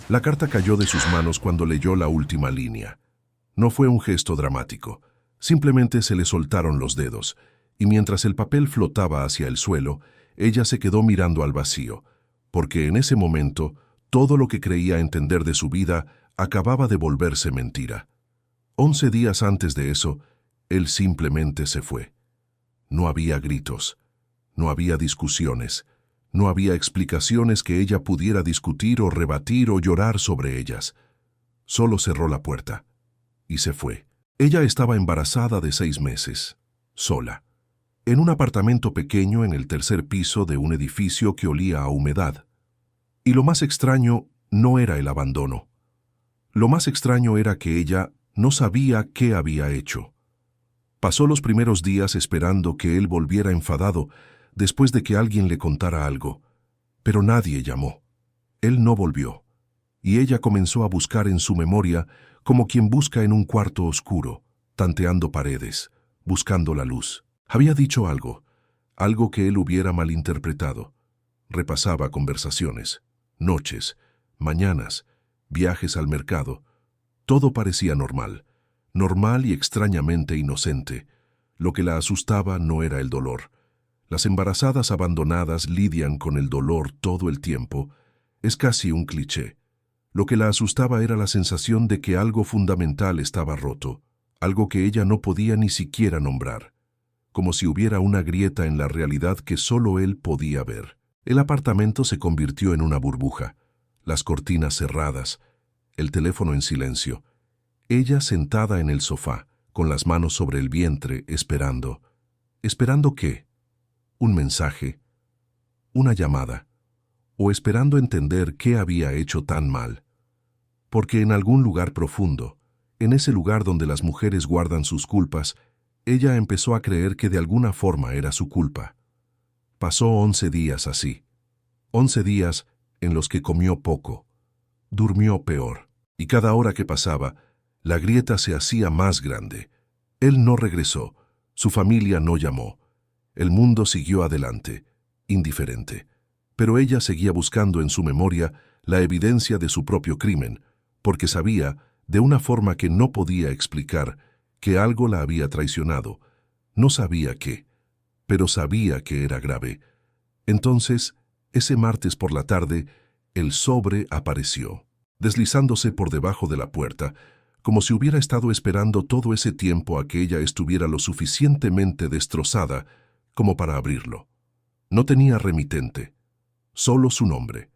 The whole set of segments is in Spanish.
La carta cayó de sus manos cuando leyó la última línea. No fue un gesto dramático, simplemente se le soltaron los dedos, y mientras el papel flotaba hacia el suelo, ella se quedó mirando al vacío, porque en ese momento todo lo que creía entender de su vida acababa de volverse mentira. 11 días antes de eso, él simplemente se fue. No había gritos, no había discusiones, no había explicaciones que ella pudiera discutir o rebatir o llorar sobre ellas. Solo cerró la puerta y se fue. Ella estaba embarazada de 6 meses, sola, en un apartamento pequeño en el tercer piso de un edificio que olía a humedad. Y lo más extraño no era el abandono. Lo más extraño era que ella no sabía qué había hecho. Pasó los primeros días esperando que él volviera enfadado después de que alguien le contara algo, pero nadie llamó. Él no volvió, y ella comenzó a buscar en su memoria como quien busca en un cuarto oscuro, tanteando paredes, buscando la luz. Había dicho algo que él hubiera malinterpretado. Repasaba conversaciones, noches, mañanas, viajes al mercado. Todo parecía normal y extrañamente inocente. Lo que la asustaba no era el dolor. Las embarazadas abandonadas lidian con el dolor todo el tiempo. Es casi un cliché. Lo que la asustaba era la sensación de que algo fundamental estaba roto, algo que ella no podía ni siquiera nombrar, como si hubiera una grieta en la realidad que solo él podía ver. El apartamento se convirtió en una burbuja, las cortinas cerradas, el teléfono en silencio. Ella sentada en el sofá, con las manos sobre el vientre, esperando. ¿Esperando qué? ¿Un mensaje? ¿Una llamada? ¿O esperando entender qué había hecho tan mal? Porque en algún lugar profundo, en ese lugar donde las mujeres guardan sus culpas, ella empezó a creer que de alguna forma era su culpa. Pasó 11 días así. 11 días en los que comió poco, durmió peor, y cada hora que pasaba, la grieta se hacía más grande. Él no regresó, su familia no llamó. El mundo siguió adelante, indiferente. Pero ella seguía buscando en su memoria la evidencia de su propio crimen, porque sabía, de una forma que no podía explicar, que algo la había traicionado. No sabía qué, pero sabía que era grave. Entonces, ese martes por la tarde, el sobre apareció, deslizándose por debajo de la puerta, como si hubiera estado esperando todo ese tiempo a que ella estuviera lo suficientemente destrozada como para abrirlo. No tenía remitente, solo su nombre,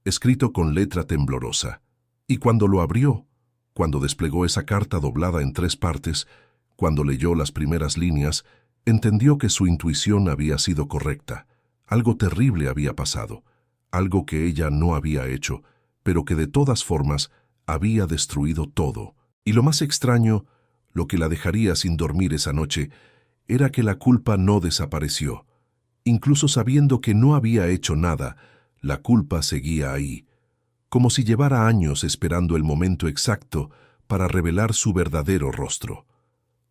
escrito con letra temblorosa. Y cuando lo abrió, cuando desplegó esa carta doblada en 3 partes, cuando leyó las primeras líneas, entendió que su intuición había sido correcta. Algo terrible había pasado, algo que ella no había hecho, pero que de todas formas había destruido todo. Y lo más extraño, lo que la dejaría sin dormir esa noche, era que la culpa no desapareció. Incluso sabiendo que no había hecho nada, la culpa seguía ahí, como si llevara años esperando el momento exacto para revelar su verdadero rostro.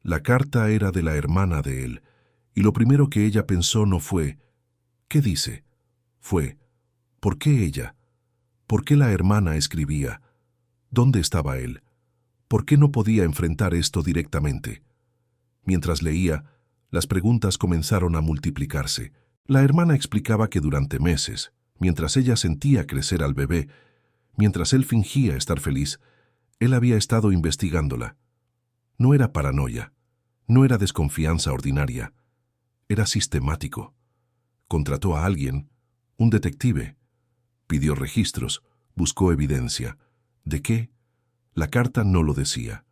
La carta era de la hermana de él, y lo primero que ella pensó no fue «¿Qué dice?». Fue «¿Por qué ella? ¿Por qué la hermana escribía? ¿Dónde estaba él? ¿Por qué no podía enfrentar esto directamente?». Mientras leía, las preguntas comenzaron a multiplicarse. La hermana explicaba que durante meses, mientras ella sentía crecer al bebé, mientras él fingía estar feliz, él había estado investigándola. No era paranoia, no era desconfianza ordinaria, era sistemático. Contrató a alguien, un detective, pidió registros, buscó evidencia. ¿De qué? La carta no lo decía.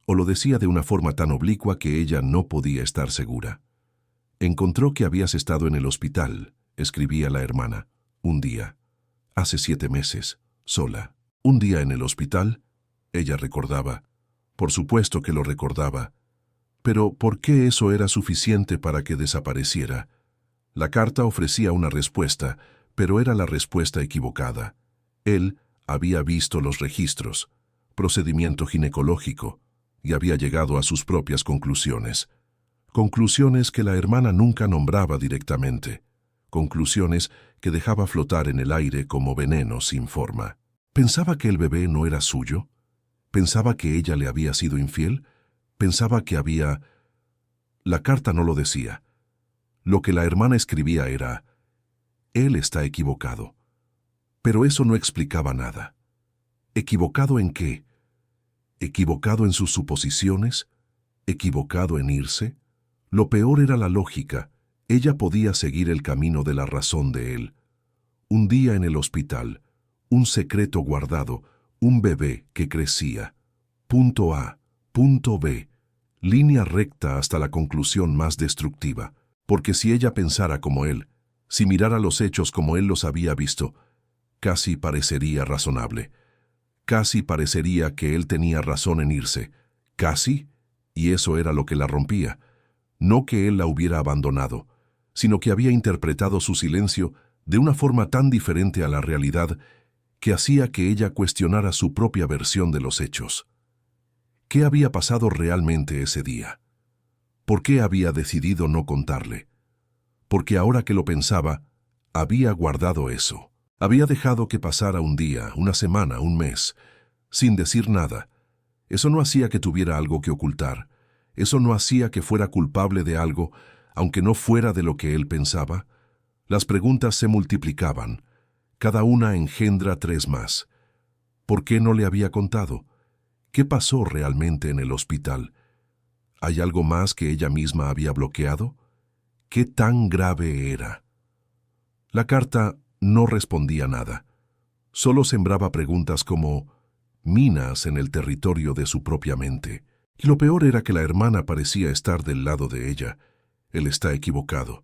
O lo decía de una forma tan oblicua que ella no podía estar segura. «Encontró que habías estado en el hospital», escribía la hermana, «un día, hace 7 meses, sola». «¿Un día en el hospital?», ella recordaba. Por supuesto que lo recordaba. Pero ¿por qué eso era suficiente para que desapareciera? La carta ofrecía una respuesta, pero era la respuesta equivocada. Él había visto los registros, procedimiento ginecológico, y había llegado a sus propias conclusiones. Conclusiones que la hermana nunca nombraba directamente. Conclusiones que dejaba flotar en el aire como veneno sin forma. ¿Pensaba que el bebé no era suyo? ¿Pensaba que ella le había sido infiel? ¿Pensaba que había... La carta no lo decía. Lo que la hermana escribía era: él está equivocado. Pero eso no explicaba nada. ¿Equivocado en qué? ¿Equivocado en sus suposiciones? ¿Equivocado en irse? Lo peor era la lógica. Ella podía seguir el camino de la razón de él. Un día en el hospital, un secreto guardado, un bebé que crecía. Punto A, punto B, línea recta hasta la conclusión más destructiva. Porque si ella pensara como él, si mirara los hechos como él los había visto, casi parecería razonable. Casi parecería que él tenía razón en irse. Casi, y eso era lo que la rompía. No que él la hubiera abandonado, sino que había interpretado su silencio de una forma tan diferente a la realidad que hacía que ella cuestionara su propia versión de los hechos. ¿Qué había pasado realmente ese día? ¿Por qué había decidido no contarle? Porque ahora que lo pensaba, había guardado eso. Había dejado que pasara un día, una semana, un mes, sin decir nada. Eso no hacía que tuviera algo que ocultar. Eso no hacía que fuera culpable de algo, aunque no fuera de lo que él pensaba. Las preguntas se multiplicaban. Cada una engendra 3 más. ¿Por qué no le había contado? ¿Qué pasó realmente en el hospital? ¿Hay algo más que ella misma había bloqueado? ¿Qué tan grave era? La carta no respondía nada. Solo sembraba preguntas como minas en el territorio de su propia mente. Y lo peor era que la hermana parecía estar del lado de ella. Él está equivocado.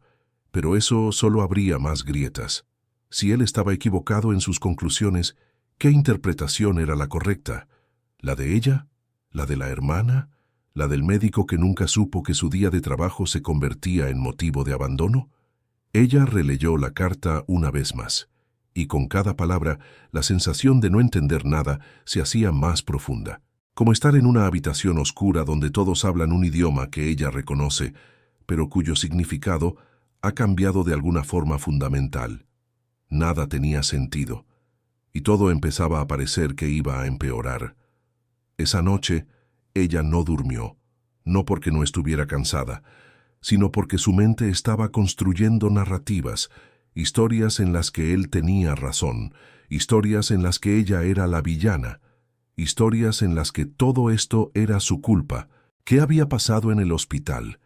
Pero eso solo abría más grietas. Si él estaba equivocado en sus conclusiones, ¿qué interpretación era la correcta? ¿La de ella? ¿La de la hermana? ¿La del médico que nunca supo que su día de trabajo se convertía en motivo de abandono? Ella releyó la carta una vez más, y con cada palabra la sensación de no entender nada se hacía más profunda, como estar en una habitación oscura donde todos hablan un idioma que ella reconoce, pero cuyo significado ha cambiado de alguna forma fundamental. Nada tenía sentido, y todo empezaba a parecer que iba a empeorar. Esa noche, ella no durmió, no porque no estuviera cansada, sino porque su mente estaba construyendo narrativas, historias en las que él tenía razón, historias en las que ella era la villana, historias en las que todo esto era su culpa. ¿Qué había pasado en el hospital?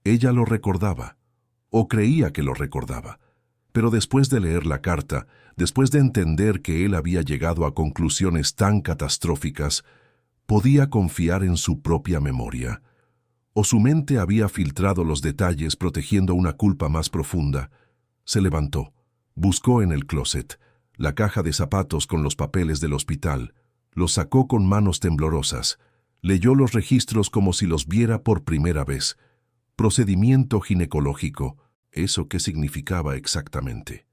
Ella lo recordaba, o creía que lo recordaba, pero después de leer la carta, después de entender que él había llegado a conclusiones tan catastróficas, ¿podía confiar en su propia memoria? ¿O su mente había filtrado los detalles protegiendo una culpa más profunda? Se levantó, buscó en el closet la caja de zapatos con los papeles del hospital, los sacó con manos temblorosas, leyó los registros como si los viera por primera vez. Procedimiento ginecológico. ¿Eso qué significaba exactamente?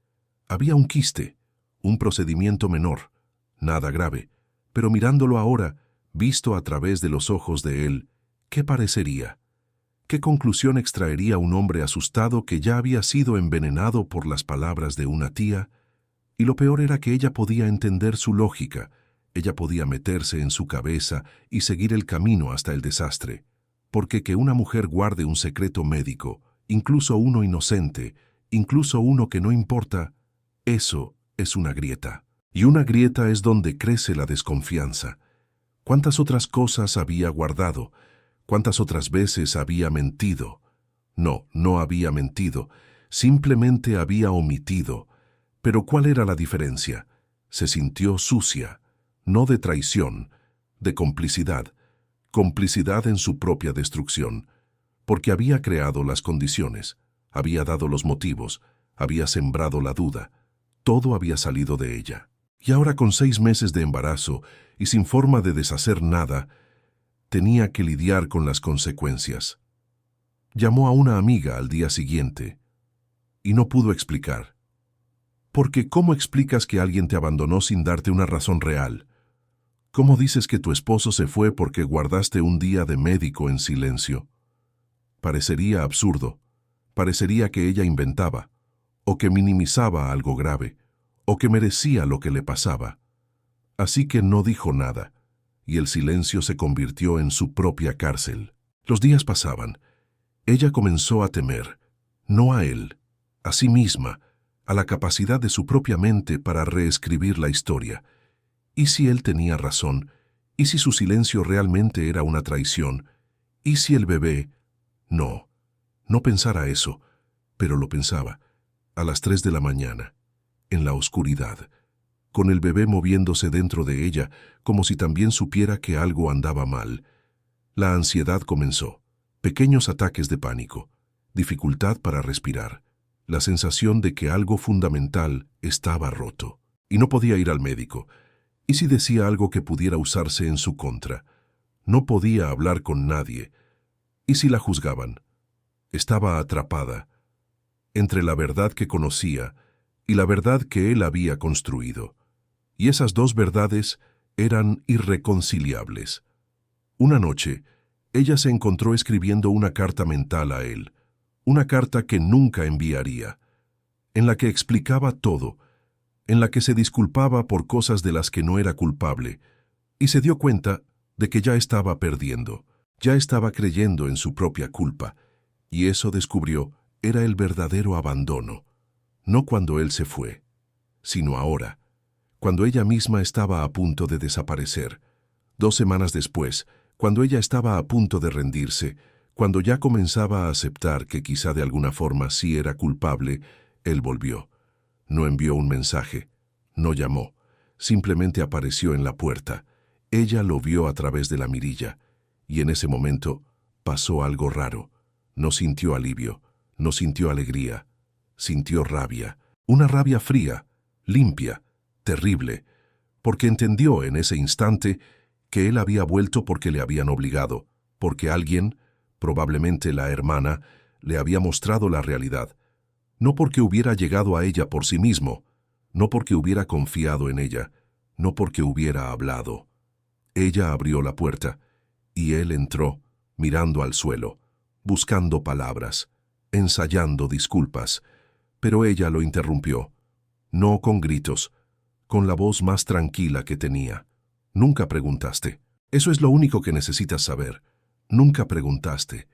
Había un quiste, un procedimiento menor, nada grave, pero mirándolo ahora, visto a través de los ojos de él, ¿qué parecería? ¿Qué conclusión extraería un hombre asustado que ya había sido envenenado por las palabras de una tía? Y lo peor era que ella podía entender su lógica, ella podía meterse en su cabeza y seguir el camino hasta el desastre, porque que una mujer guarde un secreto médico, incluso uno inocente, incluso uno que no importa, eso es una grieta. Y una grieta es donde crece la desconfianza. ¿Cuántas otras cosas había guardado? ¿Cuántas otras veces había mentido? No, no había mentido, simplemente había omitido. Pero ¿cuál era la diferencia? Se sintió sucia, no de traición, de complicidad, complicidad en su propia destrucción, porque había creado las condiciones, había dado los motivos, había sembrado la duda, todo había salido de ella. Y ahora con 6 meses de embarazo y sin forma de deshacer nada, tenía que lidiar con las consecuencias. Llamó a una amiga al día siguiente y no pudo explicar. Porque ¿cómo explicas que alguien te abandonó sin darte una razón real? ¿Cómo dices que tu esposo se fue porque guardaste un día de médico en silencio? Parecería absurdo, parecería que ella inventaba, o que minimizaba algo grave, o que merecía lo que le pasaba. Así que no dijo nada, y el silencio se convirtió en su propia cárcel. Los días pasaban. Ella comenzó a temer, no a él, a sí misma, a la capacidad de su propia mente para reescribir la historia. ¿Y si él tenía razón? ¿Y si su silencio realmente era una traición? ¿Y si el bebé? No pensara eso, pero lo pensaba, a las 3 de la mañana, en la oscuridad, con el bebé moviéndose dentro de ella, como si también supiera que algo andaba mal. La ansiedad comenzó, pequeños ataques de pánico, dificultad para respirar, la sensación de que algo fundamental estaba roto, y no podía ir al médico. ¿Y si decía algo que pudiera usarse en su contra? No podía hablar con nadie. ¿Y si la juzgaban? Estaba atrapada entre la verdad que conocía y la verdad que él había construido. Y esas dos verdades eran irreconciliables. Una noche, ella se encontró escribiendo una carta mental a él, una carta que nunca enviaría, en la que explicaba todo, en la que se disculpaba por cosas de las que no era culpable, y se dio cuenta de que ya estaba perdiendo, ya estaba creyendo en su propia culpa, y eso descubrió era el verdadero abandono, no cuando él se fue, sino ahora, cuando ella misma estaba a punto de desaparecer. 2 semanas después, cuando ella estaba a punto de rendirse, cuando ya comenzaba a aceptar que quizá de alguna forma sí era culpable, él volvió. No envió un mensaje, no llamó, simplemente apareció en la puerta. Ella lo vio a través de la mirilla, y en ese momento pasó algo raro. No sintió alivio, no sintió alegría, sintió rabia, una rabia fría, limpia, terrible, porque entendió en ese instante que él había vuelto porque le habían obligado, porque alguien, probablemente la hermana, le había mostrado la realidad, no porque hubiera llegado a ella por sí mismo, no porque hubiera confiado en ella, no porque hubiera hablado. Ella abrió la puerta, y él entró, mirando al suelo, buscando palabras, ensayando disculpas, pero ella lo interrumpió, no con gritos, con la voz más tranquila que tenía. Nunca preguntaste. Eso es lo único que necesitas saber. Nunca preguntaste.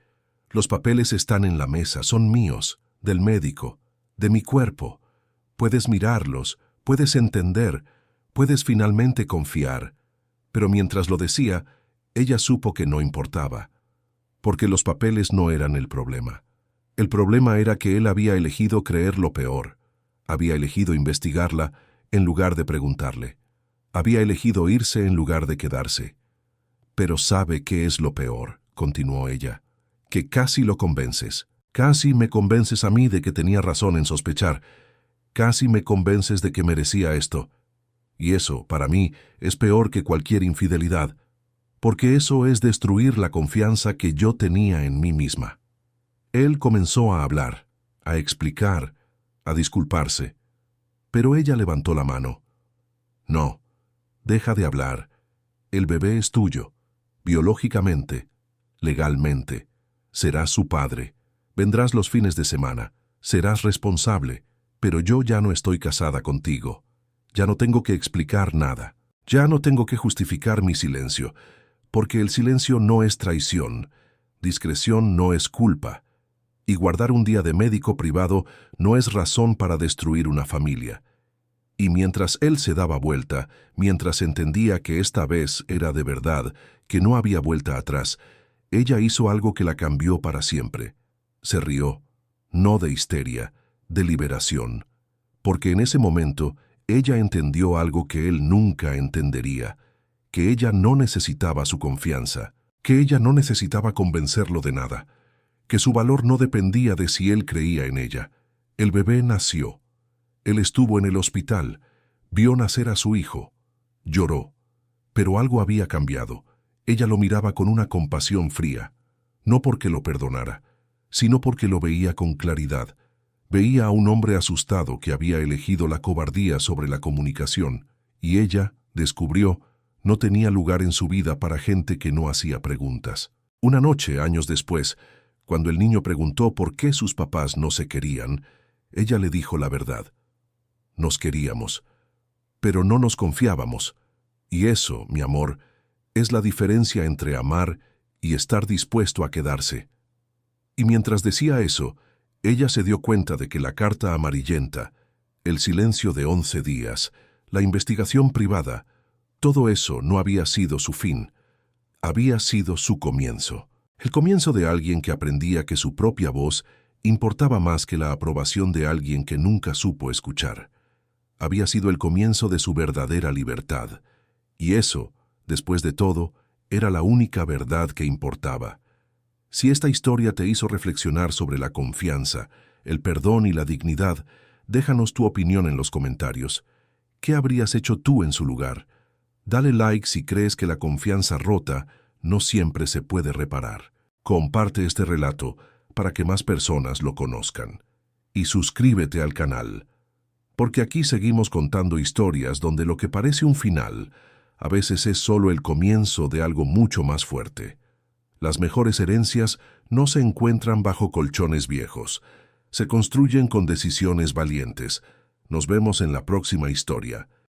Los papeles están en la mesa, son míos, del médico, de mi cuerpo. Puedes mirarlos, puedes entender, puedes finalmente confiar. Pero mientras lo decía, ella supo que no importaba, porque los papeles no eran el problema. El problema era que él había elegido creer lo peor. Había elegido investigarla en lugar de preguntarle. Había elegido irse en lugar de quedarse. Pero ¿sabe qué es lo peor?, continuó ella, que casi lo convences. Casi me convences a mí de que tenía razón en sospechar. Casi me convences de que merecía esto. Y eso, para mí, es peor que cualquier infidelidad, porque eso es destruir la confianza que yo tenía en mí misma. Él comenzó a hablar, a explicar, a disculparse, pero ella levantó la mano. No, deja de hablar. El bebé es tuyo, biológicamente, legalmente. Serás su padre. Vendrás los fines de semana. Serás responsable. Pero yo ya no estoy casada contigo. Ya no tengo que explicar nada. Ya no tengo que justificar mi silencio, porque el silencio no es traición. Discreción no es culpa. Y guardar un día de médico privado no es razón para destruir una familia. Y mientras él se daba vuelta, mientras entendía que esta vez era de verdad, que no había vuelta atrás, ella hizo algo que la cambió para siempre. Se rió, no de histeria, de liberación, porque en ese momento ella entendió algo que él nunca entendería, que ella no necesitaba su confianza, que ella no necesitaba convencerlo de nada, que su valor no dependía de si él creía en ella. El bebé nació. Él estuvo en el hospital, vio nacer a su hijo, lloró, pero algo había cambiado. Ella lo miraba con una compasión fría, no porque lo perdonara, sino porque lo veía con claridad. Veía a un hombre asustado que había elegido la cobardía sobre la comunicación, y ella, descubrió, no tenía lugar en su vida para gente que no hacía preguntas. Una noche, años después, cuando el niño preguntó por qué sus papás no se querían, ella le dijo la verdad. Nos queríamos, pero no nos confiábamos. Y eso, mi amor, es la diferencia entre amar y estar dispuesto a quedarse. Y mientras decía eso, ella se dio cuenta de que la carta amarillenta, el silencio de 11 días, la investigación privada, todo eso no había sido su fin, había sido su comienzo. El comienzo de alguien que aprendía que su propia voz importaba más que la aprobación de alguien que nunca supo escuchar. Había sido el comienzo de su verdadera libertad. Y eso, después de todo, era la única verdad que importaba. Si esta historia te hizo reflexionar sobre la confianza, el perdón y la dignidad, déjanos tu opinión en los comentarios. ¿Qué habrías hecho tú en su lugar? Dale like si crees que la confianza rota no siempre se puede reparar. Comparte este relato para que más personas lo conozcan. Y suscríbete al canal, porque aquí seguimos contando historias donde lo que parece un final a veces es solo el comienzo de algo mucho más fuerte. Las mejores herencias no se encuentran bajo colchones viejos, se construyen con decisiones valientes. Nos vemos en la próxima historia.